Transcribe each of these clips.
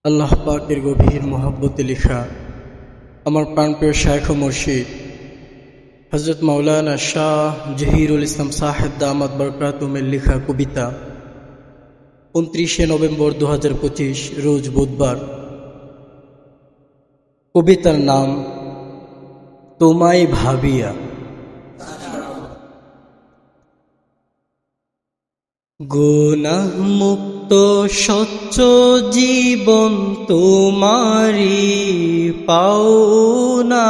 আল্লাহ পাকের গভীর মহব্বতে লেখা আমার প্রাণপ্রিয় শায়খ ও মুর্শিদ হযরত মাওলানা শাহ জহিরুল ইসলাম সাহেব দামাত বরকাতুমের লেখা কবিতা 29 নভেম্বর 2025 রোজ বুধবার। কবিতার নাম তোমায় ভাবিয়া। গুনাহ মুক্ত স্বচ্ছ জীবন তোমারি পাওনা,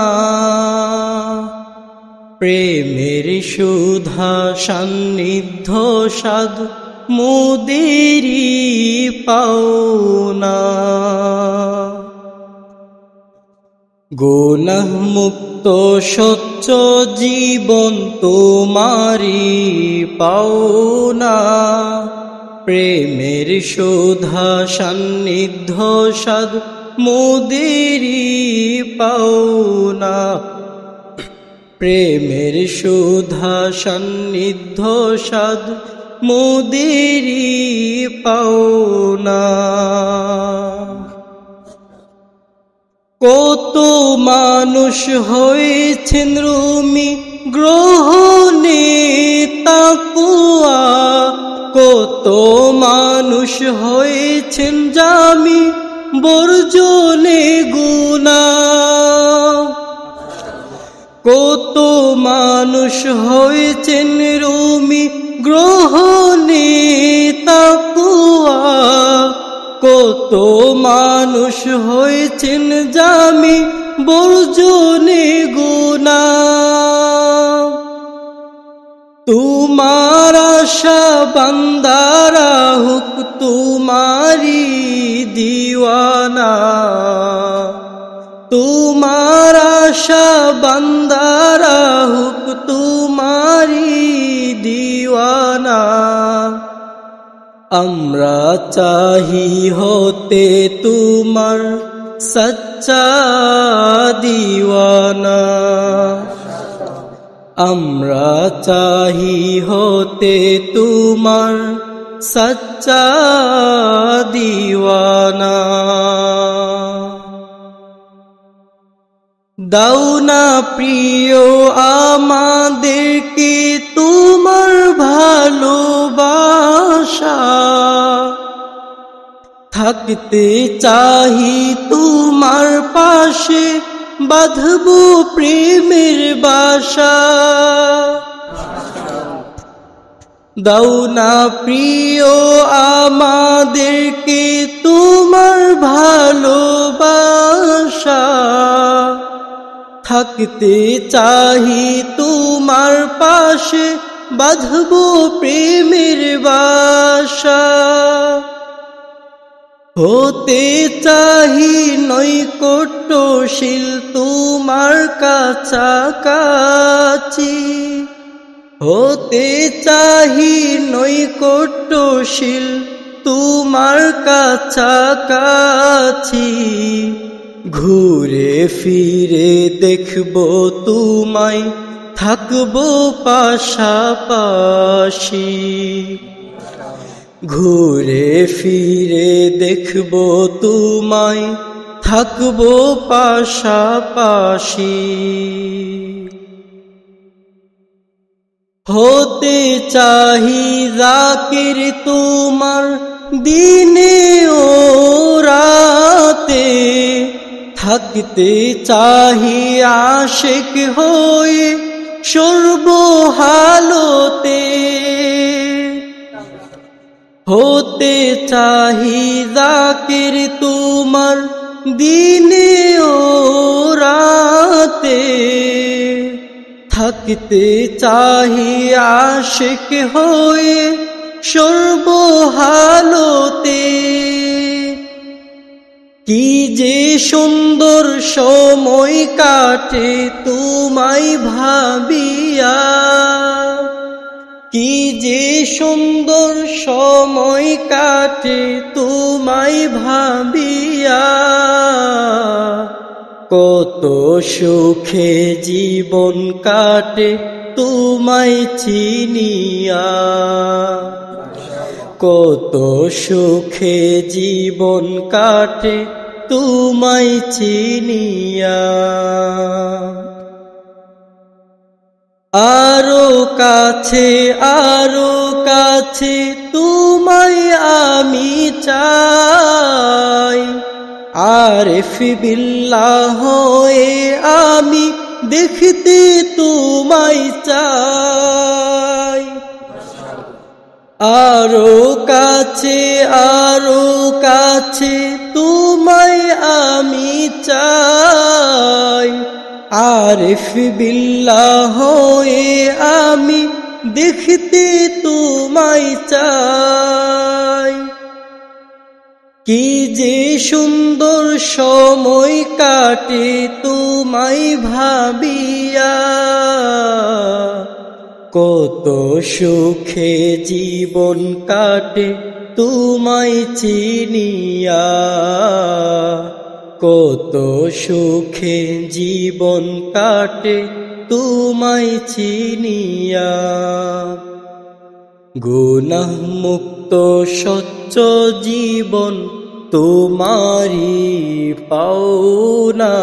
প্রেমের সুধা সান্নিধ্য সাধ মোদেরি পাওনা। গুনাহ মুক্ত স্বচ্ছ জীবন তোমারি পাওনা, প্রেমের সুধা সান্নিধ্য সাধ মোদেরি পাওনা। প্রেমের সুধা সান্নিধ্য সাধ মোদেরি পাওনা। কত মানুষ হয়েছেন রুমি গ্রহণে তাকওয়া, কত মানুষ হয়েছেন জামি বর্জনে গুনাহ। কত মানুষ হয়েছেন রুমি গ্রহণে তাকওয়া, কত মানুষ হয়েছেন জামি বর্জনে গুনাহ। তোমার আশা বান্দারা হুক তোমারি দিওয়ানা, তোমার আশা বান্দারা হুক তোমারি দিওয়ানা। আমরা চাহি হতে তোমার সচ্চা দিওয়ানা, আমরা চাহি হতে তোমার সচ্চা দিওয়ানা। দাও না প্রিয় আমাদেরকে তোমার ভালোবাসা, থাকতে চাহি তোমার পাশে বাঁধব প্রেমের বাসা। দাও না প্রিয় আমাদেরকে তোমার ভালোবাসা, থাকতে চাহি তোমার পাশে বাঁধব প্রেমের বাসা। হতে চাহি নৈকট্যশীল তোমার কাছাকাছি, হতে চাহি নৈকট্যশীল তোমার কাছাকাছি। ঘুরে ফিরে দেখব তোমায়, থাকব পাশাপাশি। ঘুরে ফিরে দেখব তোমায়, থাকব পাশাপাশি। হতে চাহি জাকির তোমার দিনে ও রাতে, থাকতে চাহি আশিক হয়ে সর্বহালতে। হতে চাহি জাকির তোমার দিনে ও রাতে, থাকতে চাহি আশিক হয়ে সর্বহালতে। কি যে সুন্দর সময় কাটে তোমায় ভাবিয়া, কি যে সুন্দর সময় কাটে তোমায় ভাবিয়া। কত সুখে জীবন কাটে তোমায় চিনিয়া, কত সুখে জীবন কাটে তোমায় চিনিয়া, আরো কাছে আরো কাছে তোমায় আমি চাই। আরিফ বিল্লাহ হয়ে আমি দেখতে তোমায় চাই। আরো কাছে তোমায় আমি চাই। আরিফ বিল্লাহ হয়ে আমি দেখতে তোমায় চাই। কি যে সুন্দর সময় কাটে তোমায় ভাবিয়া, কত সুখে জীবন কাটে তোমায় চিনিয়া, কত সুখে জীবন কাটে তোমায় চিনিয়া। গুনাহ মুক্ত স্বচ্ছ জীবন তোমারি পাওনা,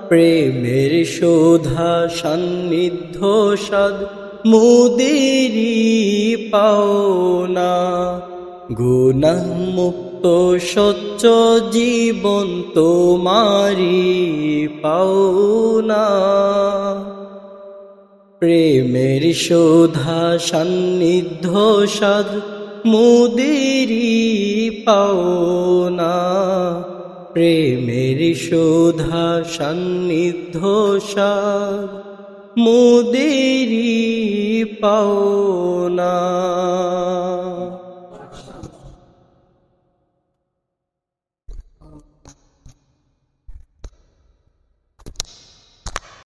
প্রেমের শোধা সান্নিধ্য সাদ মোদেরি পাওনা। গুনাহ মুক্ত স্বচ্ছ জীবন তোমারি পাওনা, প্রেমের শোধা সান্নিধ্য সাদ মোদেরি পাওনা। প্রেমের শোধা সান্নিধ্য সাদ মোদেরি পাওনা।